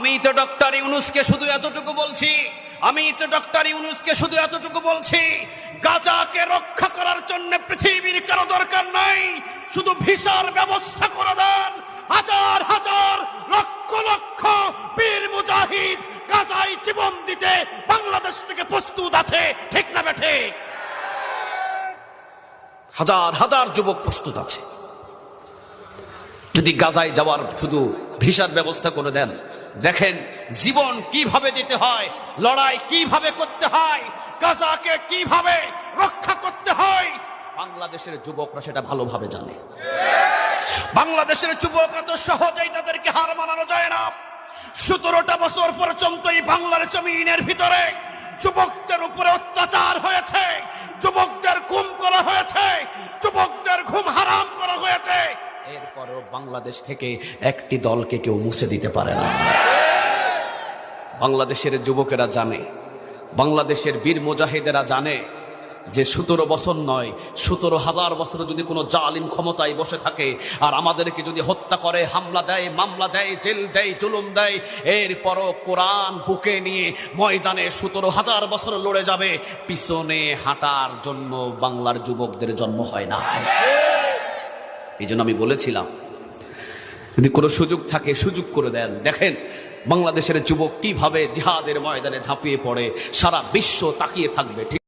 আমি তো ডক্টর ইউনূসকে শুধু এতটুকু বলছি গাজাকে রক্ষা করার জন্য পৃথিবীর কারো দরকার নাই, শুধু ভিসার ব্যবস্থা করে দেন। হাজার হাজার লক্ষ লক্ষ বীর মুজাহিদ গাজায় জীবন দিতে বাংলাদেশ থেকে প্রস্তুত আছে, ঠিক না বেঠে? হাজার হাজার যুবক প্রস্তুত আছে। যদি গাজায় যাওয়ার শুধু ভিসার ব্যবস্থা করে দেন, দেখেন জীবন কিভাবে দিতে হয়, লড়াই কিভাবে করতে হয়, গাজাকে কিভাবে রক্ষা করতে হয়, বাংলাদেশের যুবকরা সেটা ভালোভাবে জানে। বাংলাদেশের যুবক এত সহজেই তাদেরকে হার মানানো যায় না। 17টা বছর পর্যন্ত এই বাংলার জমিনের ভিতরে যুবকদের উপরে অত্যাচার হয়েছে, যুবকদের গুম করা হয়েছে, যুবকদের ঘুম হারাম করা হয়েছে। এরপরও বাংলাদেশ থেকে একটি দলকে কেউ মুছে দিতে পারে না। বাংলাদেশের যুবকেরা জানে, বাংলাদেশের বীর মুজাহিদেরা জানে যে 17 বছর নয়, 17,000 বছর যদি কোনো জালিম ক্ষমতায় বসে থাকে আর আমাদেরকে যদি হত্যা করে, হামলা দেয়, মামলা দেয়, জেল দেয়, জুলুম দেয়, এরপরও কোরআন বুকে নিয়ে ময়দানে 17,000 বছর লড়ে যাবে। পিছনে হাঁটার জন্য বাংলার যুবকদের জন্ম হয় না। এই জন্য আমি বলেছিলাম, যদি কোনো সুযোগ থাকে সুযোগ করে দেন। দেখেন বাংলাদেশের যুবক কিভাবে জিহাদের ময়দানে ঝাঁপিয়ে পড়ে, সারা বিশ্ব তাকিয়ে থাকবে। ঠিক